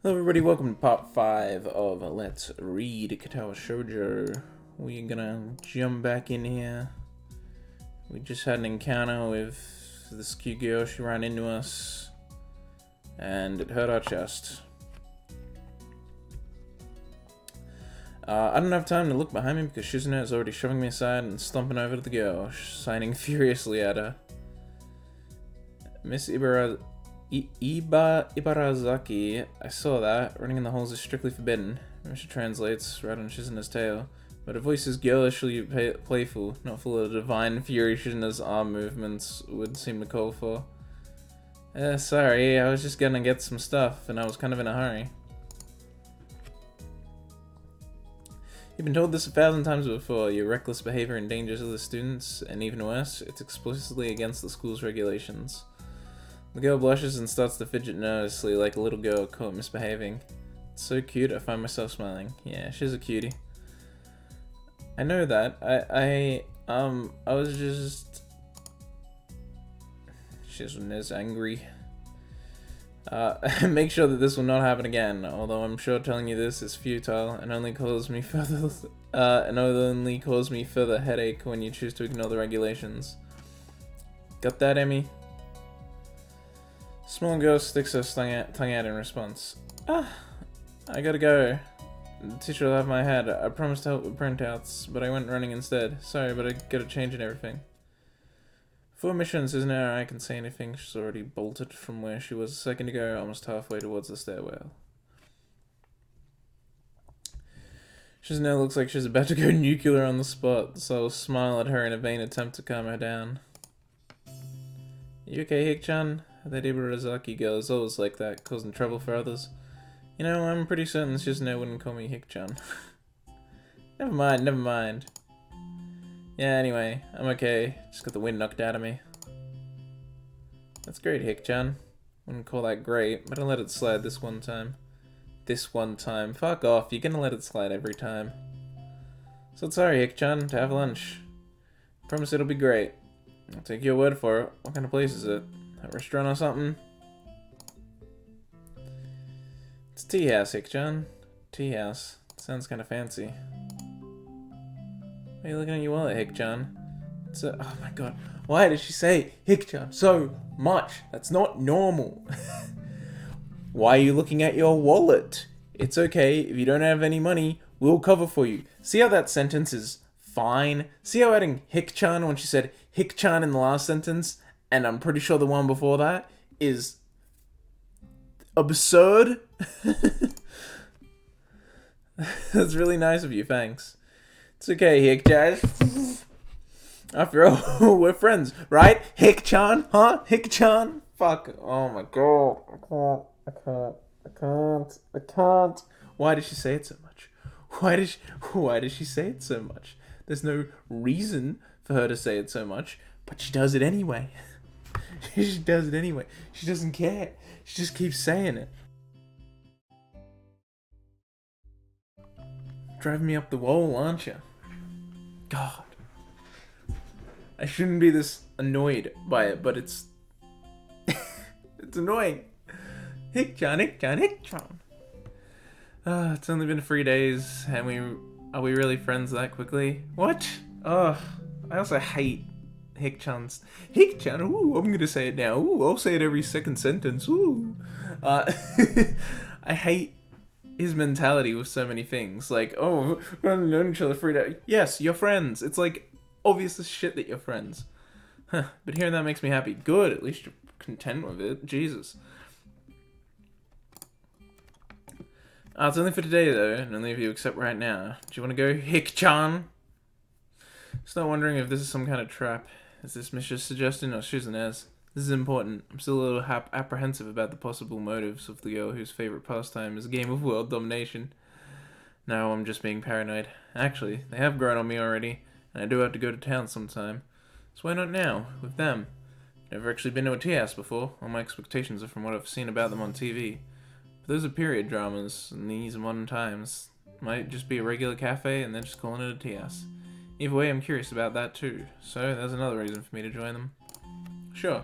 Hello everybody, welcome to part 5 of Let's Read Katawa Shoujo. We're gonna jump back in here. We just had an encounter with this cute girl. She ran into us and it hurt our chest. I don't have time to look behind me because Shizune is already shoving me aside and stomping over to the girl, signing furiously at her. Miss Ibarazaki, I saw that. Running in the halls is strictly forbidden. She translates right on Shizune's tail. But her voice is girlishly playful, not full of the divine fury Shizune's arm movements would seem to call for. Sorry, I was just gonna get some stuff, and I was kind of in a hurry. You've been told this 1,000 times before. Your reckless behavior endangers other students, and even worse, it's explicitly against the school's regulations. The girl blushes and starts to fidget nervously like a little girl caught misbehaving. It's so cute, I find myself smiling. Yeah, she's a cutie. I know that. I was just... Shizune's angry. Make sure that this will not happen again, although I'm sure telling you this is futile and only cause me further headache when you choose to ignore the regulations. Got that, Emmy? Small girl sticks her tongue out in response. I gotta go. The teacher will have my head. I promised to help with printouts, but I went running instead. Sorry, but I gotta change and everything. Before missions isn't there I can say anything. She's already bolted from where she was a second ago, almost halfway towards the stairwell. Shizune looks like she's about to go nuclear on the spot, so I'll smile at her in a vain attempt to calm her down. You okay, Hicchan? That Ibarazaki girl is always like that, causing trouble for others. You know, I'm pretty certain Shizune wouldn't call me Hicchan. Never mind. Yeah, anyway, I'm okay. Just got the wind knocked out of me. That's great, Hicchan. Wouldn't call that great, but I let it slide this one time. This one time. Fuck off, you're gonna let it slide every time. So sorry, Hicchan, to have lunch. Promise it'll be great. I'll take your word for it. What kind of place is it? A restaurant or something? It's a tea house, Hicchan. Tea house. Sounds kind of fancy. Why are you looking at your wallet, Hicchan? It's a... Oh my god. Why did she say Hicchan so much? That's not normal. Why are you looking at your wallet? It's okay. If you don't have any money, we'll cover for you. See how that sentence is fine? See how adding Hicchan when she said Hicchan in the last sentence, and I'm pretty sure the one before that, is absurd? That's really nice of you, thanks. It's okay, Hicchan. After all, we're friends, right? Hicchan? Huh? Hicchan? Fuck. Oh my god. I can't. Why did she say it so much? Why did she say it so much? There's no reason for her to say it so much, but she does it anyway. She does it anyway. She doesn't care. She just keeps saying it. Driving me up the wall, aren't you? God. I shouldn't be this annoyed by it, but it's... it's annoying. Hicchan. It's only been 3 days, and are we really friends that quickly? What? I also hate Hicchan's... Hicchan, ooh, I'm gonna say it now. Ooh, I'll say it every second sentence. Ooh. I hate his mentality with so many things. Like, oh, we haven't known each other 3 days. Yes, you're friends. It's like obvious as shit that you're friends. Huh, but hearing that makes me happy. Good, at least you're content with it. Jesus. It's only for today, though, and only if you accept right now. Do you want to go, Hicchan? Just not wondering if this is some kind of trap. Is this Mishra's suggestion or Shizune's? This is important. I'm still a little apprehensive about the possible motives of the girl whose favorite pastime is a game of world domination. No, I'm just being paranoid. Actually, they have grown on me already, and I do have to go to town sometime. So why not now, with them? Never actually been to a tea house before. All my expectations are from what I've seen about them on TV. But those are period dramas, and these modern times. Might just be a regular cafe, and they're just calling it a tea house. Either way, I'm curious about that too, so there's another reason for me to join them. Sure.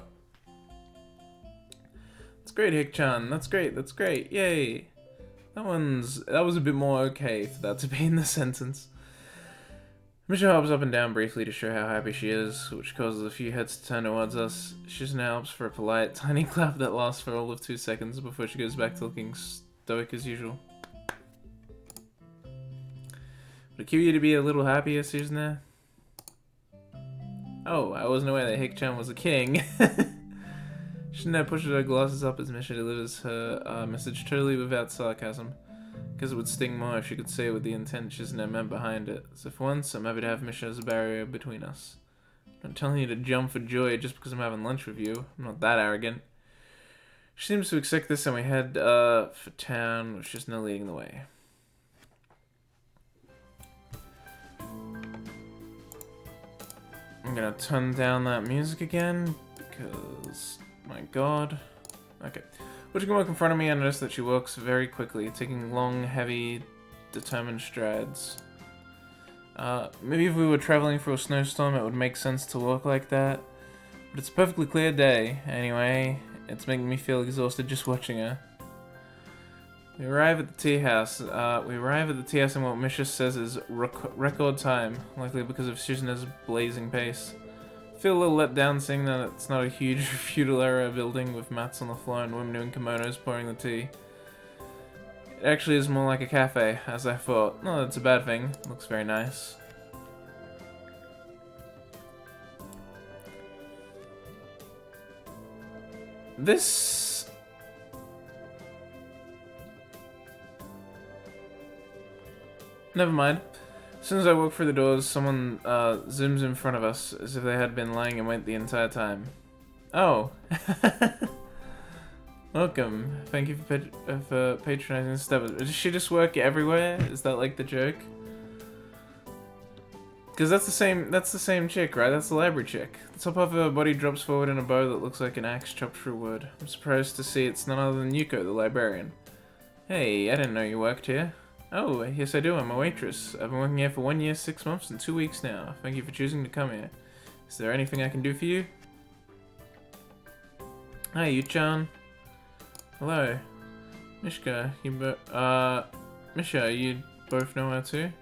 That's great, Hicchan. That's great. Yay. That was a bit more okay for that to be in the sentence. Misha hops up and down briefly to show how happy she is, which causes a few heads to turn towards us. She just now opts for a polite, tiny clap that lasts for all of 2 seconds before she goes back to looking stoic as usual. Would it cue you to be a little happier, Susan? Oh, I wasn't aware that Hicchan was a king. Shouldn't pushes her glasses up as Misha delivers her message totally without sarcasm. Because it would sting more if she could say it with the intent Shizune meant behind it. So for once, I'm happy to have Misha as a barrier between us. I'm not telling you to jump for joy just because I'm having lunch with you. I'm not that arrogant. She seems to accept this and we head for town with Shizune leading the way. I'm gonna turn down that music again because, my god. Okay. Which can walk in front of me, I notice that she walks very quickly, taking long, heavy, determined strides. Maybe if we were traveling through a snowstorm, it would make sense to walk like that. But it's a perfectly clear day. Anyway, it's making me feel exhausted just watching her. We arrive at the tea house. In what Misha says is record time, likely because of Shizune's blazing pace. I feel a little let down seeing that it's not a huge feudal era building with mats on the floor and women in kimonos pouring the tea. It actually is more like a cafe, as I thought. Not that it's a bad thing, it looks very nice. This... Never mind. As soon as I walk through the doors, someone zooms in front of us, as if they had been lying in wait the entire time. Oh. Welcome. Thank you for patronizing this stuff. Does she just work everywhere? Is that like the joke? Because that's the same chick, right? That's the library chick. The top of her body drops forward in a bow that looks like an axe chopped through wood. I'm surprised to see it's none other than Yuko, the librarian. Hey, I didn't know you worked here. Oh, yes I do, I'm a waitress. I've been working here for 1 year, 6 months, and 2 weeks now. Thank you for choosing to come here. Is there anything I can do for you? Hi, Hicchan. Hello. Misha, Misha, you both know her too?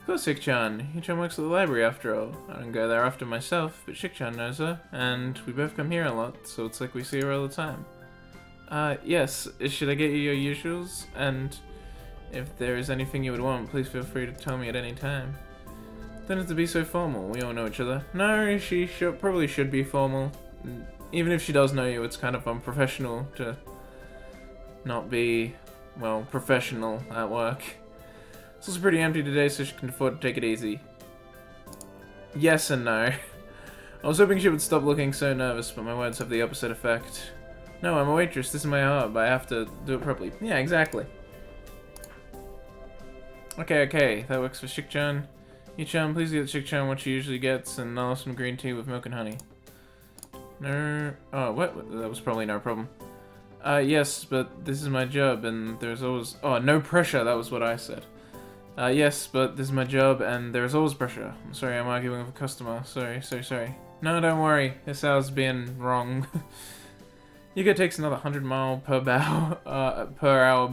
Of course, Hicchan. Hicchan works at the library after all. I don't go there often myself, but Hicchan knows her, and we both come here a lot, so it's like we see her all the time. Yes. Should I get you your usuals? And... if there is anything you would want, please feel free to tell me at any time. Don't have to be so formal, we all know each other. No, she probably should be formal. Even if she does know you, it's kind of unprofessional to not be, well, professional at work. It's also pretty empty today, so she can afford to take it easy. Yes and no. I was hoping she would stop looking so nervous, but my words have the opposite effect. No, I'm a waitress, this is my job, I have to do it properly. Yeah, exactly. Okay, that works for Hicchan. Hicchan, please get Hicchan what she usually gets, and I'll have some green tea with milk and honey. No... oh, what? That was probably no problem. Yes, but this is my job, and there's always... oh, no pressure, that was what I said. Yes, but this is my job, and there's always pressure. I'm sorry, I'm arguing with a customer. Sorry. No, don't worry, this hour's being wrong. Yuko takes another 100 mile per hour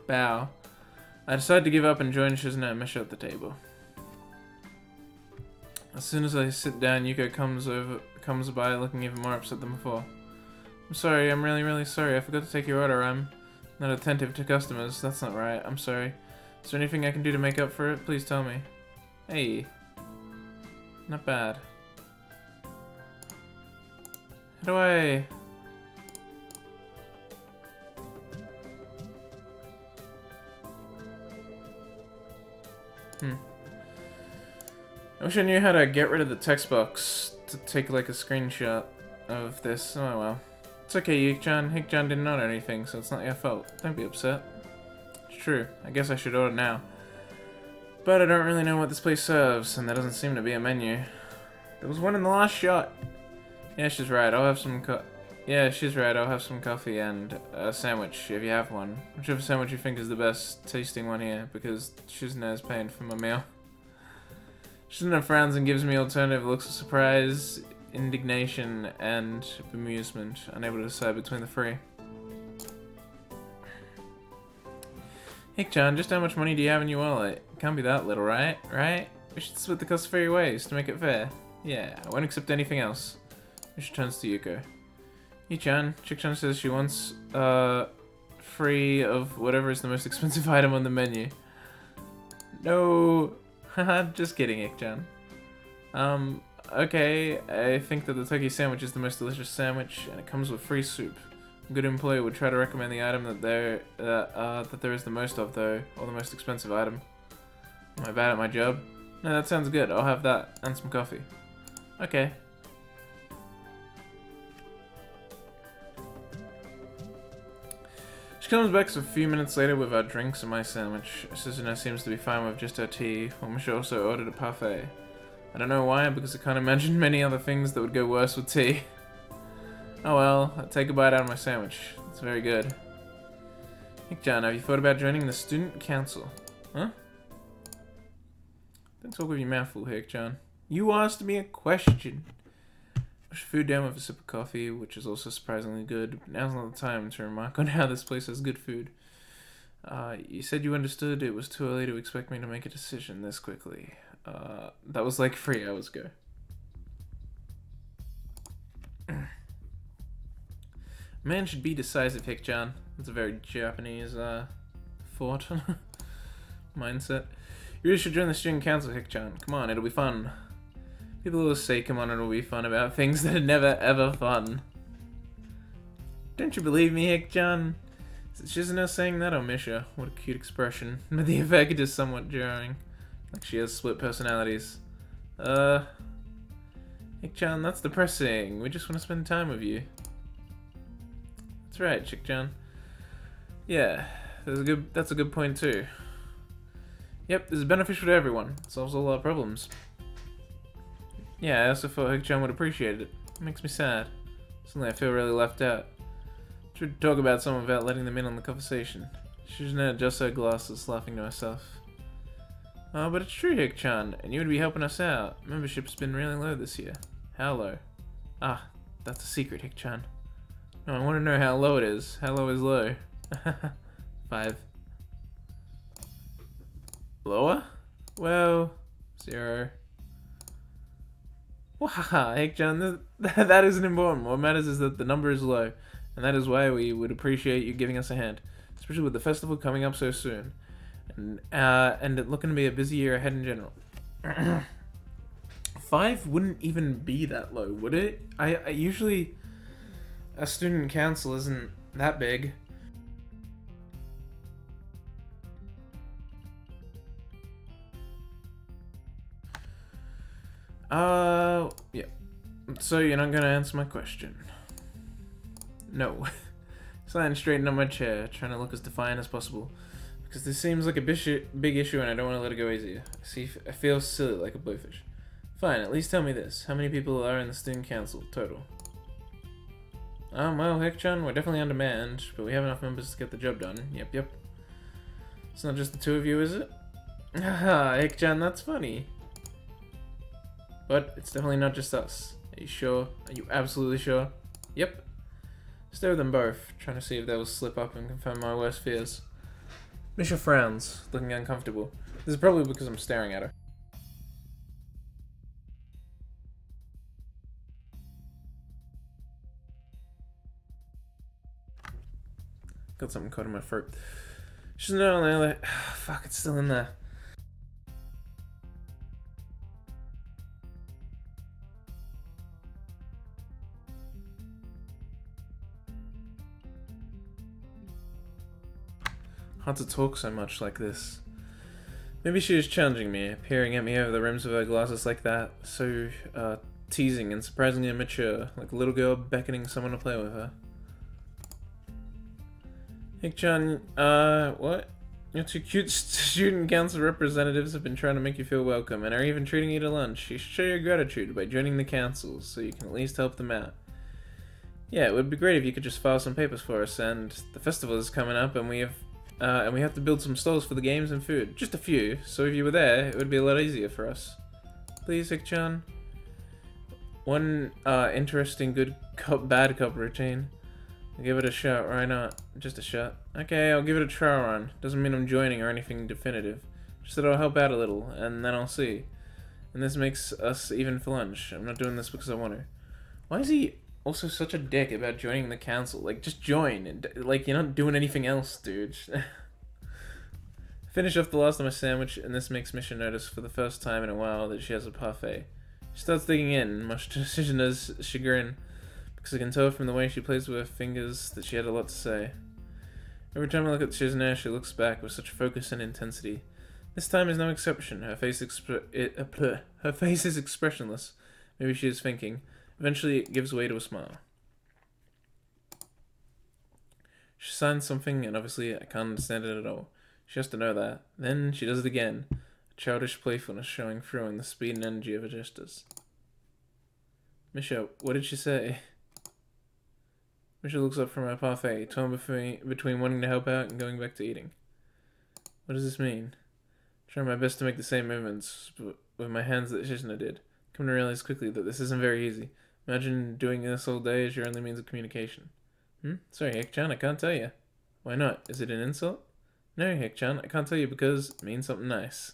bow. I decide to give up and join Shizune and Misha at the table. As soon as I sit down, Yuko comes by looking even more upset than before. I'm sorry, I'm really sorry. I forgot to take your order. I'm not attentive to customers. That's not right. I'm sorry. Is there anything I can do to make up for it? Please tell me. Hey. Not bad. How do I... I wish I knew how to get rid of the text box to take like a screenshot of this. Oh well. It's okay, Hicchan. Hicchan didn't order anything, so it's not your fault. Don't be upset. It's true. I guess I should order now. But I don't really know what this place serves, and there doesn't seem to be a menu. There was one in the last shot. Yeah, she's right. I'll have some coffee and a sandwich, if you have one. Whichever sandwich you think is the best tasting one here, because Shizune is paying for my meal. Shizune frowns and gives me alternative looks of surprise, indignation, and bemusement, unable to decide between the three. Hicchan, just how much money do you have in your wallet? Can't be that little, right? Right? We should split the cost 3 ways to make it fair. Yeah, I won't accept anything else. She turns to Yuko. Hicchan, Chick-chan says she wants, free of whatever is the most expensive item on the menu. No! Haha, just kidding, Hicchan. Okay, I think that the turkey sandwich is the most delicious sandwich, and it comes with free soup. A good employee would try to recommend the item that there is the most of, though, or the most expensive item. Am I bad at my job? No, that sounds good. I'll have that, and some coffee. Okay. She comes back a few minutes later with our drinks and my sandwich. Susanna seems to be fine with just her tea, while Misha also ordered a parfait. I don't know why, because I can't imagine many other things that would go worse with tea. Oh well, I'll take a bite out of my sandwich. It's very good. Hicchan, have you thought about joining the student council? Huh? Don't talk with your mouth full, Hicchan. You asked me a question. Push food down with a sip of coffee, which is also surprisingly good. But now's not the time to remark on how this place has good food. You said you understood it was too early to expect me to make a decision this quickly. That was like 3 hours ago. Man should be decisive, Hicchan. That's a very Japanese, thought. Mindset. You really should join the student council, Hicchan. Come on, it'll be fun. People always say, come on, it'll be fun about things that are never ever fun. Don't you believe me, Hicchan? Is it Shizuna saying that or Misha? What a cute expression. But the effect is somewhat jarring. Like she has split personalities. Hicchan, that's depressing. We just want to spend time with you. That's right, Chick-chan. Yeah, that's a good point too. Yep, this is beneficial to everyone. It solves all our problems. Yeah, I also thought Hicchan would appreciate it. It makes me sad. Suddenly I feel really left out. Should talk about someone without letting them in on the conversation. Shizuna adjusts her glasses, laughing to herself. Oh, but it's true, Hicchan, and you would be helping us out. Membership's been really low this year. How low? Ah, that's a secret, Hicchan. No, I want to know how low it is. How low is low? 5. Lower? Well, 0. Wow, Hicchan, that isn't important. What matters is that the number is low, and that is why we would appreciate you giving us a hand, especially with the festival coming up so soon, and it looking to be a busy year ahead in general. 5 wouldn't even be that low, would it? I usually, a student council isn't that big. Yeah. So you're not gonna answer my question? No. Sitting straight on my chair, trying to look as defiant as possible. Because this seems like a big issue and I don't want to let it go easier. I feel silly like a blowfish. Fine, at least tell me this. How many people are in the student council, total? Well, Hicchan, we're definitely undermanned, but we have enough members to get the job done. Yep. It's not just the 2 of you, is it? Haha, Hicchan, that's funny. But it's definitely not just us. Are you sure? Are you absolutely sure? Yep. Stare at them both, trying to see if they will slip up and confirm my worst fears. Misha frowns, looking uncomfortable. This is probably because I'm staring at her. Got something caught in my throat. She's not only like, fuck, it's still in there. Hard to talk so much like this. Maybe she is challenging me, peering at me over the rims of her glasses like that, so teasing and surprisingly immature, like a little girl beckoning someone to play with her. Hicchan, what? Your 2 cute student council representatives have been trying to make you feel welcome and are even treating you to lunch. You should show your gratitude by joining the council so you can at least help them out. Yeah, it would be great if you could just file some papers for us, and the festival is coming up and we have to build some stalls for the games and food. Just a few, so if you were there, it would be a lot easier for us. Please, Hicchan. One interesting good cop, bad cop routine. I'll give it a shot, why not? Just a shot. Okay, I'll give it a trial run. Doesn't mean I'm joining or anything definitive. Just that I'll help out a little, and then I'll see. And this makes us even for lunch. I'm not doing this because I want to. Why is he also such a dick about joining the council? Like, just join. And, like, you're not doing anything else, dude. Finish off the last of my sandwich, and this makes Misha notice for the first time in a while that she has a parfait. She starts digging in, much to Shizuna's chagrin, because I can tell from the way she plays with her fingers that she had a lot to say. Every time I look at Shizuna, she looks back with such focus and intensity. This time is no exception. Her face is expressionless. Maybe she is thinking. Eventually, it gives way to a smile. She signs something, and obviously I can't understand it at all. She has to know that. Then she does it again. A childish playfulness showing through in the speed and energy of her gestures. Misha, what did she say? Misha looks up from her parfait, torn between wanting to help out and going back to eating. What does this mean? Trying my best to make the same movements with my hands that Shizuna did. Come to realize quickly that this isn't very easy. Imagine doing this all day as your only means of communication. Sorry, Hicchan, I can't tell you. Why not? Is it an insult? No, Hicchan, I can't tell you because it means something nice.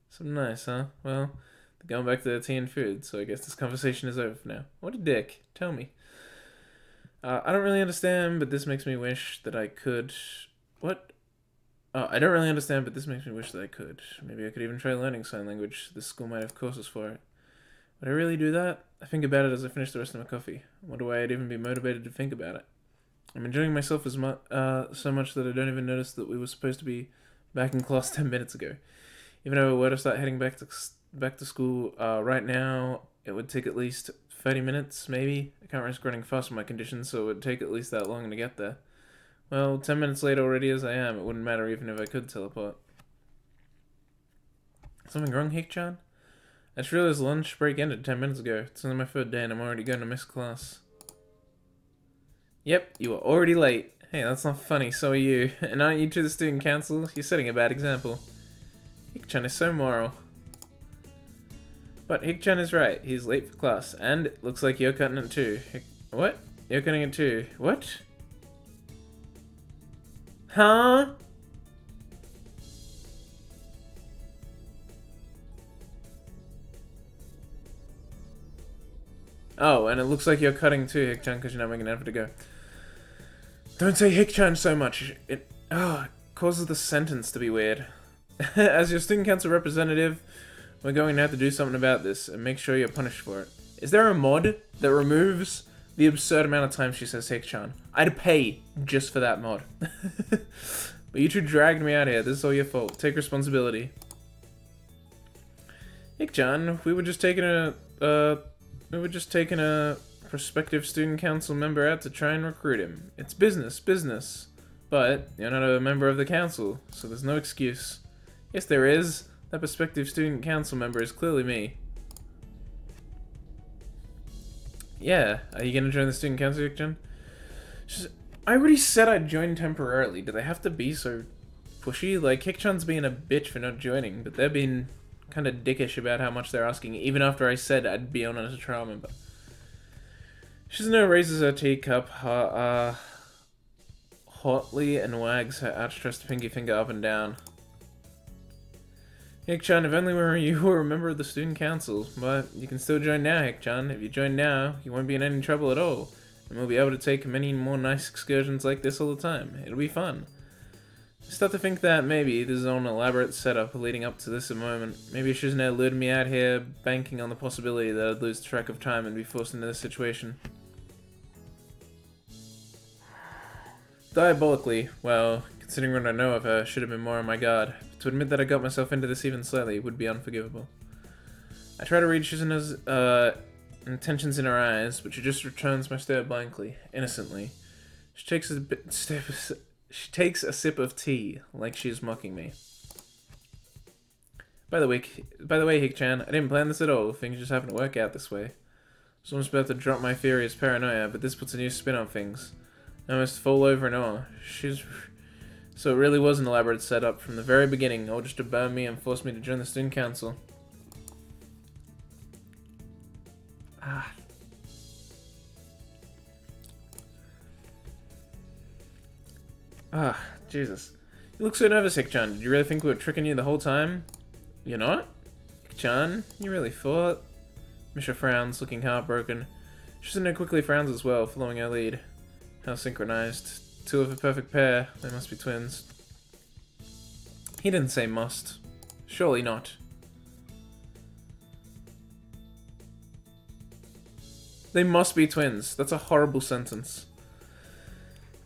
Something nice, huh? Well, they're going back to their tea and food, so I guess this conversation is over for now. What a dick. Tell me. I don't really understand, but this makes me wish that I could... What? Oh, I don't really understand, but this makes me wish that I could. Maybe I could even try learning sign language. This school might have courses for it. Would I really do that? I think about it as I finish the rest of my coffee. I wonder why I'd even be motivated to think about it. I'm enjoying myself so much that I don't even notice that we were supposed to be back in class 10 minutes ago. Even though I were to start heading back to school right now, it would take at least 30 minutes, maybe. I can't risk running fast with my condition, so it would take at least that long to get there. Well, 10 minutes late already as I am, it wouldn't matter even if I could teleport. Something wrong, Hicchan? I just realized lunch break ended 10 minutes ago. It's only my third day and I'm already going to miss class. Yep, you are already late. Hey, that's not funny, so are you. And aren't you to the student council? You're setting a bad example. Hicchan is so moral. But Hicchan is right. He's late for class. And it looks like you're cutting it too. What? You're cutting it too. What? Huh? Oh, and it looks like you're cutting too, Hicchan, because you're not making an effort to go. Don't say Hicchan so much. It causes the sentence to be weird. As your student council representative, we're going to have to do something about this and make sure you're punished for it. Is there a mod that removes the absurd amount of times she says Hicchan? I'd pay just for that mod. But you two dragged me out here. This is all your fault. Take responsibility. Hicchan, we were just taking a prospective student council member out to try and recruit him. It's business. But you're not a member of the council, so there's no excuse. Yes, there is. That prospective student council member is clearly me. Yeah, are you gonna join the student council, Hicchan? I already said I'd join temporarily. Do they have to be so pushy? Like, Hicchan's being a bitch for not joining, but they're being kind of dickish about how much they're asking, even after I said I'd be on as a trial member. Shizuna raises her teacup hotly and wags her outstretched pinky finger up and down. Hicchan, if only you were a member of the student council, but you can still join now, Hicchan. If you join now, you won't be in any trouble at all, and we'll be able to take many more nice excursions like this all the time. It'll be fun. Start to think that maybe this is all an elaborate setup leading up to this moment. Maybe Shizuna lured me out here, banking on the possibility that I'd lose track of time and be forced into this situation. Diabolically, well, considering what I know of her, should have been more on my guard. To admit that I got myself into this even slightly would be unforgivable. I try to read Shizuna's intentions in her eyes, but she just returns my stare blankly, innocently. She takes a sip of tea, like she is mocking me. By the way, Hicchan, I didn't plan this at all. Things just happen to work out this way. I was almost about to drop my furious paranoia, but this puts a new spin on things. I almost fall over in awe. So it really was an elaborate setup from the very beginning, all just to burn me and force me to join the student council. Ah, Jesus. You look so nervous, Hicchan. Did you really think we were tricking you the whole time? You're not? Hicchan, you really thought? Misha frowns, looking heartbroken. Shizune quickly frowns as well, following our lead. How synchronized. Two of a perfect pair. They must be twins. He didn't say must. Surely not. They must be twins. That's a horrible sentence.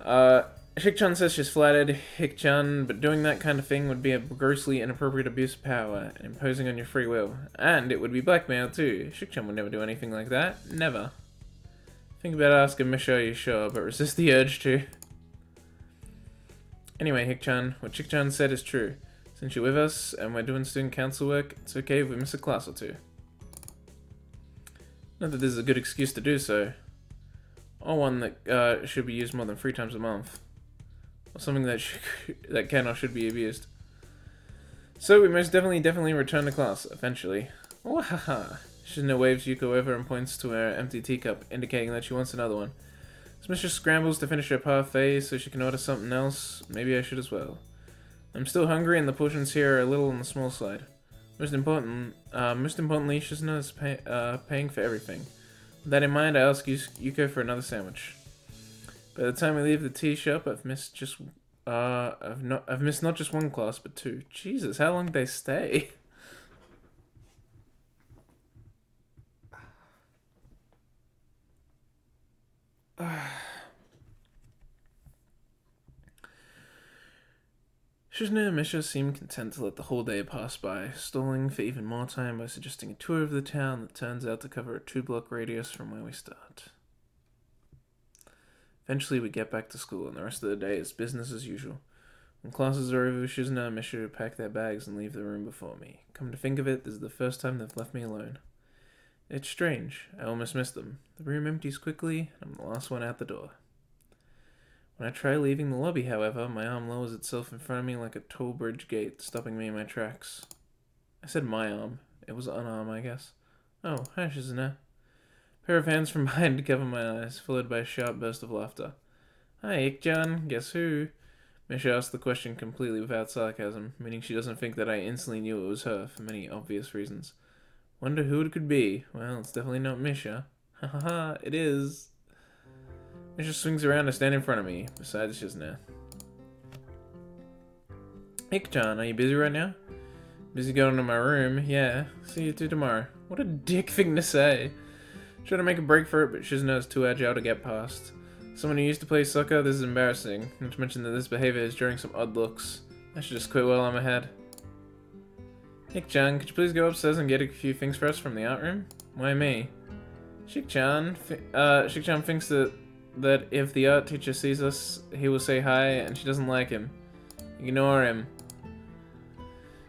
Hicchan says she's flattered, Hicchan, but doing that kind of thing would be a grossly inappropriate abuse of power and imposing on your free will. And it would be blackmail too. Hicchan would never do anything like that. Never. Think about asking Misha, are you sure, but resist the urge to. Anyway, Hicchan, what Hicchan said is true. Since you're with us and we're doing student council work, it's okay if we miss a class or two. Not that this is a good excuse to do so. Or one that should be used more than 3 times a month. Or something that that can or should be abused. So we most definitely return to class, eventually. Oh, haha. Shizune waves Yuko over and points to her empty teacup, indicating that she wants another one. Smisha scrambles to finish her parfait so she can order something else. Maybe I should as well. I'm still hungry and the portions here are a little on the small side. Most importantly, Shizune is paying for everything. With that in mind, I ask Yuko for another sandwich. By the time we leave the tea shop, I've missed not just one class, but 2. Jesus, how long did they stay? Shizune and Misha seem content to let the whole day pass by, stalling for even more time by suggesting a tour of the town that turns out to cover a 2-block radius from where we start. Eventually we get back to school, and the rest of the day is business as usual. When classes are over, Shizune and Misha pack their bags and leave the room before me. Come to think of it, this is the first time they've left me alone. It's strange. I almost miss them. The room empties quickly, and I'm the last one out the door. When I try leaving the lobby, however, my arm lowers itself in front of me like a tall bridge gate, stopping me in my tracks. I said my arm. It was an arm, I guess. Oh, hi, Shizune. Pair of hands from behind to cover my eyes, followed by a sharp burst of laughter. Hi, Hicchan. Guess who? Misha asked the question completely without sarcasm, meaning she doesn't think that I instantly knew it was her, for many obvious reasons. Wonder who it could be. Well, it's definitely not Misha. Ha ha ha, it is. Misha swings around to stand in front of me, besides Shizune. Hicchan, are you busy right now? Busy going to my room, yeah. See you two tomorrow. What a dick thing to say. Try to make a break for it, but Shizune is too agile to get past. Someone who used to play soccer, this is embarrassing. Not to mention that this behavior is during some odd looks. I should just quit while I'm ahead. Hicchan, could you please go upstairs and get a few things for us from the art room? Why me? Hicchan thinks that if the art teacher sees us, he will say hi, and she doesn't like him. Ignore him.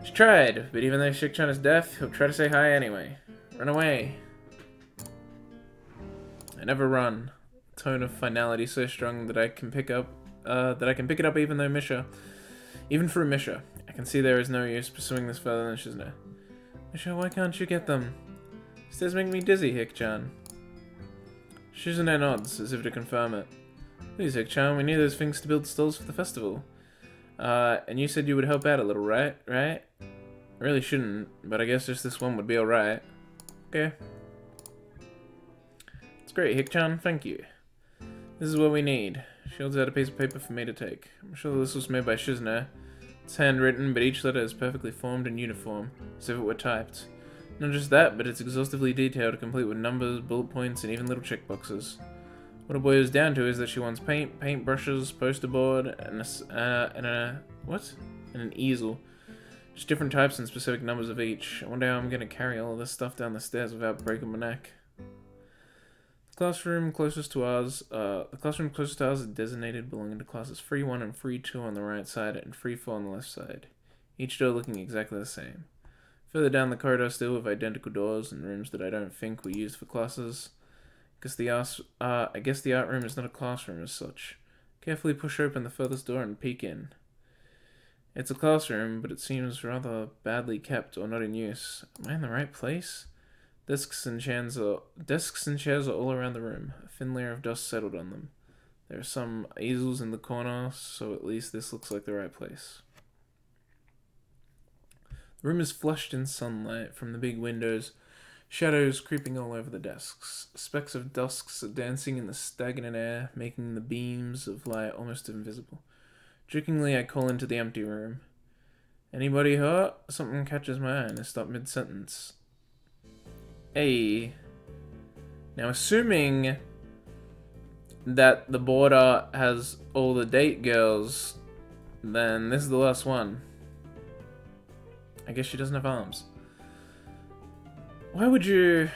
She tried, but even though Hicchan is deaf, he'll try to say hi anyway. Run away. I never run. Tone of finality so strong that I can pick it up even through Misha. I can see there is no use pursuing this further than Shizune. Misha, why can't you get them? Stairs make me dizzy, Hicchan. Shizune nods, as if to confirm it. Please, Hicchan, we need those things to build stalls for the festival. And you said you would help out a little, right? I really shouldn't, but I guess just this one would be alright. Okay. It's great, Hicchan, thank you. This is what we need. She holds out a piece of paper for me to take. I'm sure this was made by Shizune. It's handwritten, but each letter is perfectly formed and uniform, as if it were typed. Not just that, but it's exhaustively detailed, complete with numbers, bullet points, and even little checkboxes. What it boils down to is that she wants paint, paint brushes, poster board, and an easel. Just different types and specific numbers of each. I wonder how I'm gonna carry all of this stuff down the stairs without breaking my neck. The classroom closest to ours is designated belonging to classes 3-1 and 3-2 on the right side and 3-4 on the left side, each door looking exactly the same. Further down the corridor still with identical doors and rooms that I don't think were used for classes. I guess the art room is not a classroom as such. Carefully push open the furthest door and peek in. It's a classroom, but it seems rather badly kept or not in use. Am I in the right place? Desks and chairs are all around the room. A thin layer of dust settled on them. There are some easels in the corner, so at least this looks like the right place. The room is flushed in sunlight from the big windows, shadows creeping all over the desks. Specks of dusks dancing in the stagnant air, making the beams of light almost invisible. Jokingly, I call into the empty room. Anybody hurt? Something catches my eye and I stop mid-sentence. Hey. Now, assuming that the border has all the date girls, then this is the last one. I guess she doesn't have arms. Why would you...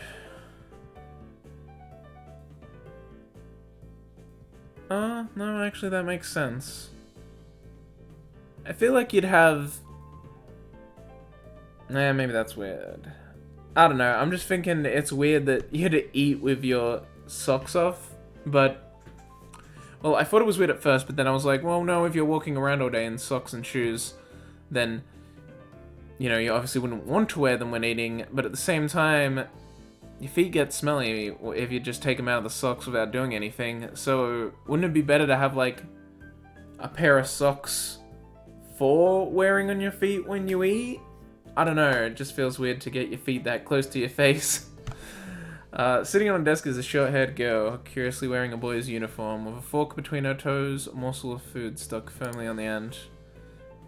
no, actually that makes sense. I feel like you'd have... Nah, maybe that's weird. I don't know, I'm just thinking it's weird that you had to eat with your socks off, but... Well, I thought it was weird at first, but then I was like, well, no, if you're walking around all day in socks and shoes, then... You know, you obviously wouldn't want to wear them when eating, but at the same time, your feet get smelly if you just take them out of the socks without doing anything. So, wouldn't it be better to have, like, a pair of socks for wearing on your feet when you eat? I don't know, it just feels weird to get your feet that close to your face. Sitting on a desk is a short-haired girl, curiously wearing a boy's uniform, with a fork between her toes, a morsel of food stuck firmly on the end.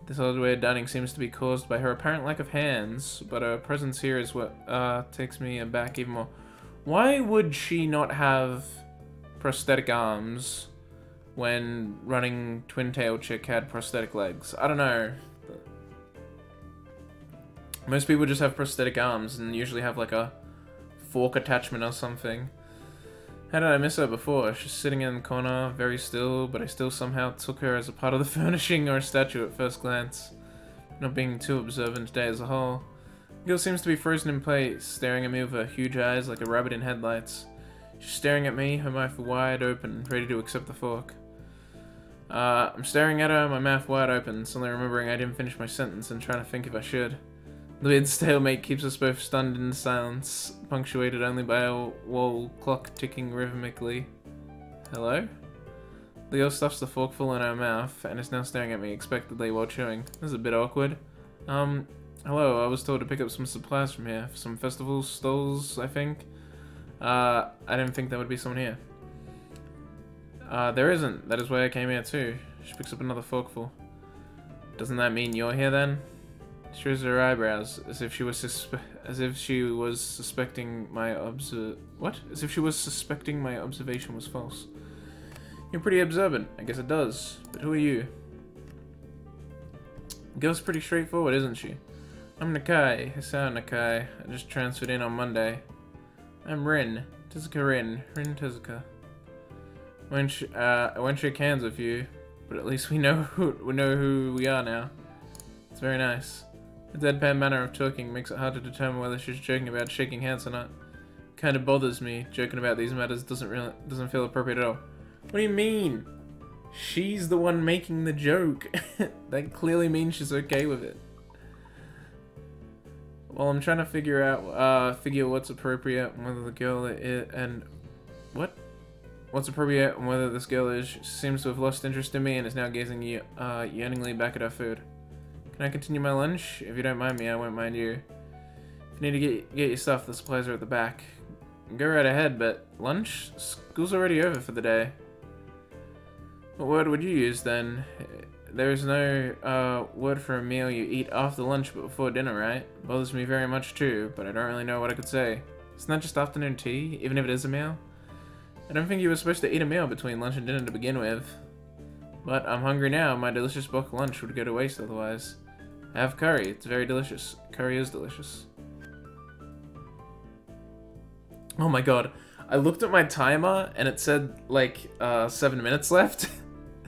This odd way of dining seems to be caused by her apparent lack of hands, but her presence here is what takes me aback even more. Why would she not have prosthetic arms when running Twin-Tail Chick had prosthetic legs? I don't know. Most people just have prosthetic arms and usually have like a fork attachment or something. How did I miss her before? She's sitting in the corner, very still, but I still somehow took her as a part of the furnishing or a statue at first glance. Not being too observant today as a whole. The girl seems to be frozen in place, staring at me with her huge eyes like a rabbit in headlights. She's staring at me, her mouth wide open, ready to accept the fork. I'm staring at her, my mouth wide open, suddenly remembering I didn't finish my sentence and trying to think if I should. The weird stalemate keeps us both stunned in silence, punctuated only by a wall clock ticking rhythmically. Hello? The girl stuffs the forkful in her mouth and is now staring at me expectantly while chewing. This is a bit awkward. Hello, I was told to pick up some supplies from here for some festival stalls, I think. I didn't think there would be someone here. There isn't. That is why I came here too. She picks up another forkful. Doesn't that mean you're here then? She raises her eyebrows, as if she was suspecting my As if she was suspecting my observation was false. You're pretty observant. I guess it does. But who are you? The girl's pretty straightforward, isn't she? I'm Nakai. Hicchan Nakai. I just transferred in on Monday. I'm Rin. Tezuka Rin. Rin Tezuka. I won't shake hands with you, but at least we know who we are now. It's very nice. The deadpan manner of talking makes it hard to determine whether she's joking about shaking hands or not. It kind of bothers me. Joking about these matters doesn't feel appropriate at all. What do you mean? She's the one making the joke. That clearly means she's okay with it. Well, I'm trying to figure what's appropriate and whether the girl what's appropriate and whether this girl is. She seems to have lost interest in me and is now gazing yearningly back at her food. Can I continue my lunch? If you don't mind me, I won't mind you. If you need to get your stuff, the supplies are at the back. Go right ahead, but lunch? School's already over for the day. What word would you use then? There is no word for a meal you eat after lunch but before dinner, right? It bothers me very much too, but I don't really know what I could say. Isn't that just afternoon tea, even if it is a meal? I don't think you were supposed to eat a meal between lunch and dinner to begin with. But I'm hungry now, my delicious bulk lunch would go to waste otherwise. I have curry, it's very delicious. Curry is delicious. Oh my god, I looked at my timer and it said like 7 minutes left.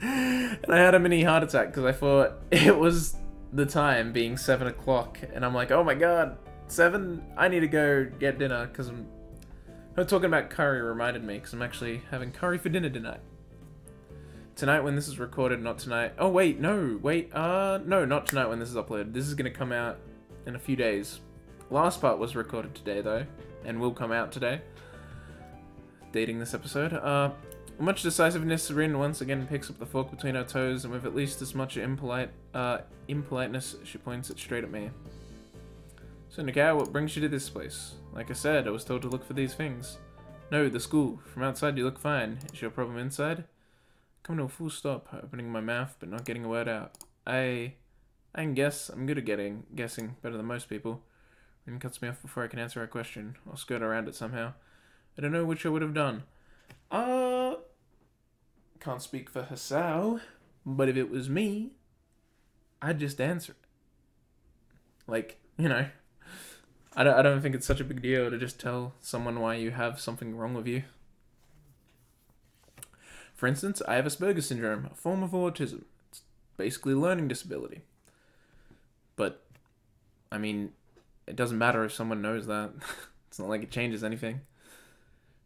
And I had a mini heart attack because I thought it was the time being 7 o'clock. And I'm like, oh my god, 7? I need to go get dinner because talking about curry reminded me because I'm actually having curry for dinner tonight. Tonight when this is recorded, not tonight. Oh wait, no, not tonight when this is uploaded. This is gonna come out in a few days. Last part was recorded today though, and will come out today. Dating this episode. With much decisiveness, Rin once again picks up the fork between her toes, and with at least as much impoliteness, she points it straight at me. So, Nikao, what brings you to this place? Like I said, I was told to look for these things. No, the school. From outside you look fine. Is your problem inside? Coming to a full stop, opening my mouth, but not getting a word out. I can guess. I'm good at guessing, better than most people. Rin cuts me off before I can answer her question. I'll skirt around it somehow. I don't know which I would have done. Can't speak for Hasao, but if it was me, I'd just answer it. Like, you know, I don't think it's such a big deal to just tell someone why you have something wrong with you. For instance, I have Asperger's syndrome, a form of autism. It's basically a learning disability. But, I mean, it doesn't matter if someone knows that. It's not like it changes anything.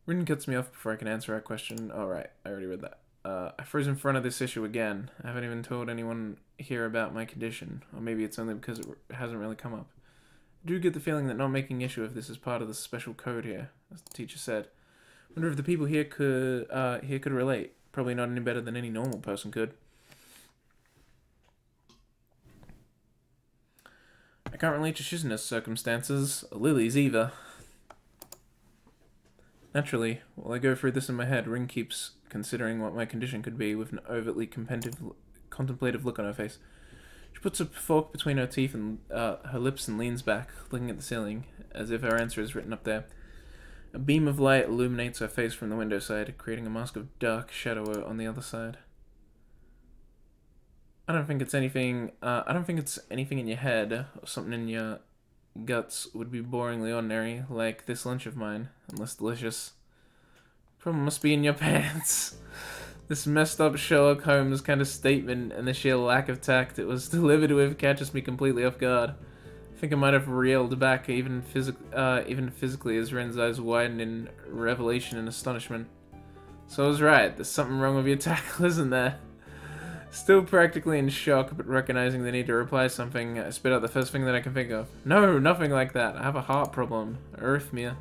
Rin cuts me off before I can answer her question. Oh, right, I already read that. I froze in front of this issue again. I haven't even told anyone here about my condition. Or maybe it's only because it hasn't really come up. I do get the feeling that not making issue of this is part of the special code here, as the teacher said. Wonder if the people here could relate. Probably not any better than any normal person could. I can't relate to Shizuna's circumstances, or Lily's either. Naturally, while I go through this in my head, Rin keeps considering what my condition could be with an overtly contemplative look on her face. She puts a fork between her teeth and her lips and leans back, looking at the ceiling, as if her answer is written up there. A beam of light illuminates her face from the window side, creating a mask of dark shadow on the other side. I don't think it's anything in your head or something in your guts would be boringly ordinary, like this lunch of mine, unless delicious. Problem must be in your pants. This messed up Sherlock Holmes kind of statement and the sheer lack of tact it was delivered with catches me completely off guard. I think I might have reeled back even physically as Ren's eyes widened in revelation and astonishment. So I was right, there's something wrong with your tackle, isn't there? Still practically in shock, but recognizing the need to reply something, I spit out the first thing that I can think of. No, nothing like that. I have a heart problem. Arrhythmia.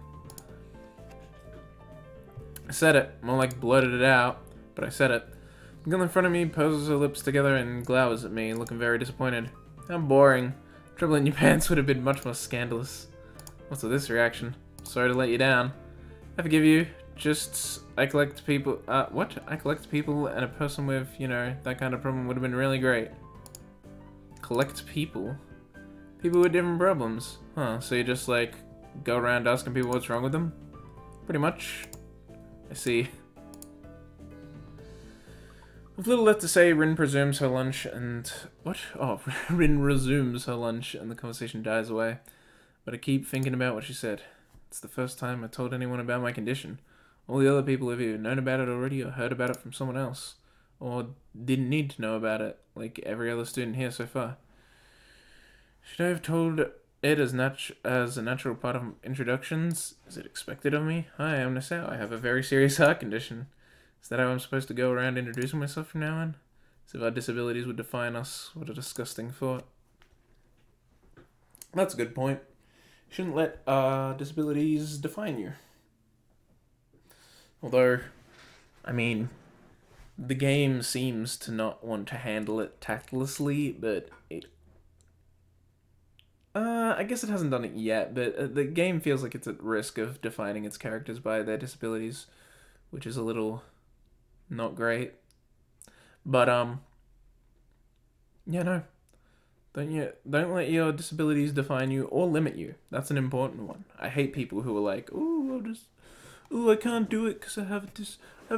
I said it. More like blurted it out, but I said it. The girl in front of me poses her lips together and glowers at me, looking very disappointed. How boring. Trouble in your pants would have been much more scandalous. What's with this reaction? Sorry to let you down. I forgive you. Just, I collect people, what? I collect people, and a person with, you know, that kind of problem would have been really great. Collect people? People with different problems? Huh, so you just, like, go around asking people what's wrong with them? Pretty much. I see. With little left to say, Rin presumes her lunch and... What? Oh, Rin resumes her lunch and the conversation dies away. But I keep thinking about what she said. It's the first time I told anyone about my condition. All the other people have either known about it already or heard about it from someone else. Or didn't need to know about it, like every other student here so far. Should I have told it as a natural part of introductions? Is it expected of me? Hi, I'm Nasao. I have a very serious heart condition. Is that how I'm supposed to go around introducing myself from now on? As if our disabilities would define us. What a disgusting thought. That's a good point. You shouldn't let disabilities define you. Although, I mean, the game seems to not want to handle it tactlessly, but it... I guess it hasn't done it yet, but the game feels like it's at risk of defining its characters by their disabilities, which is a little not great. But, yeah, no. Don't let your disabilities define you or limit you. That's an important one. I hate people who are like, I can't do it because I have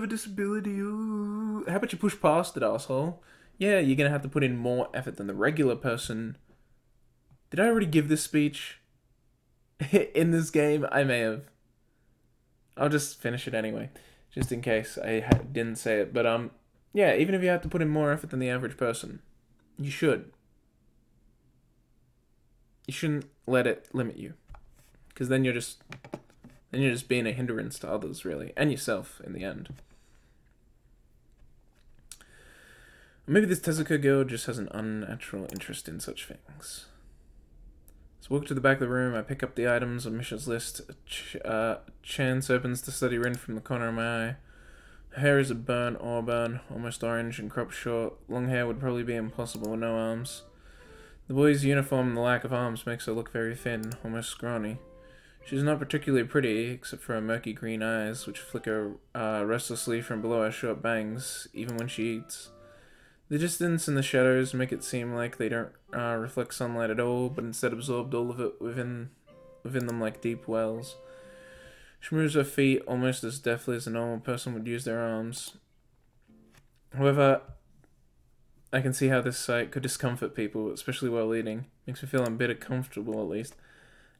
a disability. Ooh. How about you push past it, asshole? Yeah, you're gonna have to put in more effort than the regular person. Did I already give this speech? In this game? I may have. I'll just finish it anyway, just in case I didn't say it. But, yeah, even if you have to put in more effort than the average person, you should. You shouldn't let it limit you. Because then you're just being a hindrance to others, really. And yourself, in the end. Maybe this Tezuka girl just has an unnatural interest in such things. So I walk to the back of the room, I pick up the items on Misha's list. Chance opens to study Rin from the corner of my eye. Her hair is a burnt auburn, almost orange, and cropped short. Long hair would probably be impossible with no arms. The boy's uniform and the lack of arms makes her look very thin, almost scrawny. She's not particularly pretty, except for her murky green eyes, which flicker restlessly from below her short bangs, even when she eats. The distance and the shadows make it seem like they don't reflect sunlight at all, but instead absorbed all of it within them like deep wells. She moves her feet almost as deftly as a normal person would use their arms. However, I can see how this sight could discomfort people, especially while eating. Makes me feel a bit uncomfortable, at least.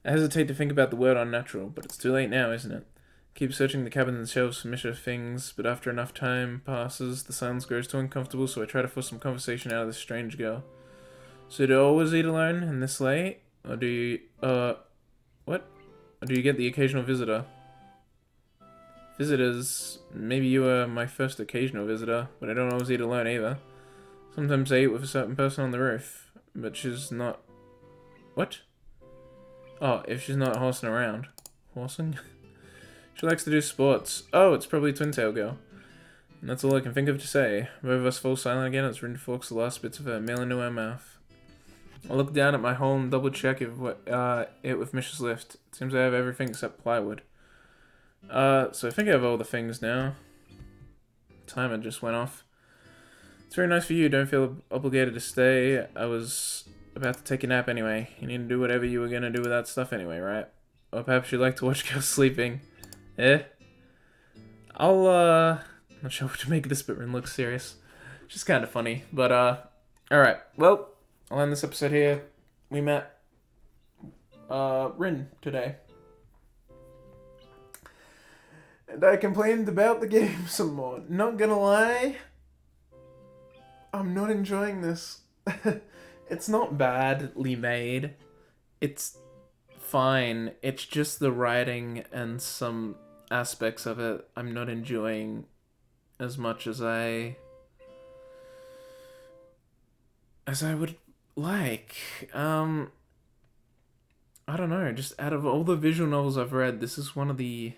I hesitate to think about the word unnatural, but it's too late now, isn't it? Keep searching the cabins and shelves for mischievous things, but after enough time passes, the silence grows too uncomfortable, so I try to force some conversation out of this strange girl. So do you always eat alone and this late? Or do you, what? Or do you get the occasional visitor? Visitors? Maybe you are my first occasional visitor, but I don't always eat alone either. Sometimes I eat with a certain person on the roof, but she's not... What? Oh, if she's not horsing around. Horsing? She likes to do sports. Oh, it's probably Twin Tail Girl. And that's all I can think of to say. Both of us fall silent again as Rin forks the last bits of her meal into her mouth. I look down at my hole and double check it with Mish's lift. It seems I have everything except plywood. So I think I have all the things now. Timer just went off. It's very nice for you. Don't feel obligated to stay. I was about to take a nap anyway. You need to do whatever you were going to do with that stuff anyway, right? Or perhaps you'd like to watch girls sleeping. Eh? Not sure what to make of this, but Rin looks serious. Just kind of funny. But, alright. Well, I'll end this episode here. We met, Rin today. And I complained about the game some more. Not gonna lie, I'm not enjoying this. It's not badly made. It's fine. It's just the writing and some aspects of it I'm not enjoying as much as I would like. I don't know, just out of all the visual novels I've read, this is one of the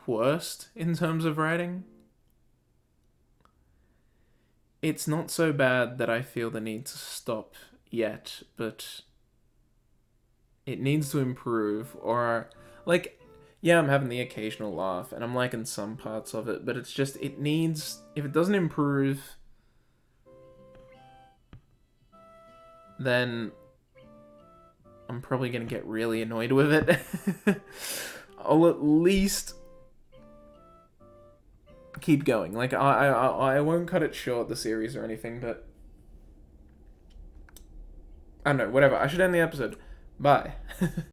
worst in terms of writing. It's not so bad that I feel the need to stop yet, but it needs to improve, or, like, yeah, I'm having the occasional laugh, and I'm liking some parts of it, but it's just, it needs, if it doesn't improve, then I'm probably gonna get really annoyed with it. I'll at least keep going. Like, I won't cut it short, the series or anything, but I don't know, whatever. I should end the episode. Bye.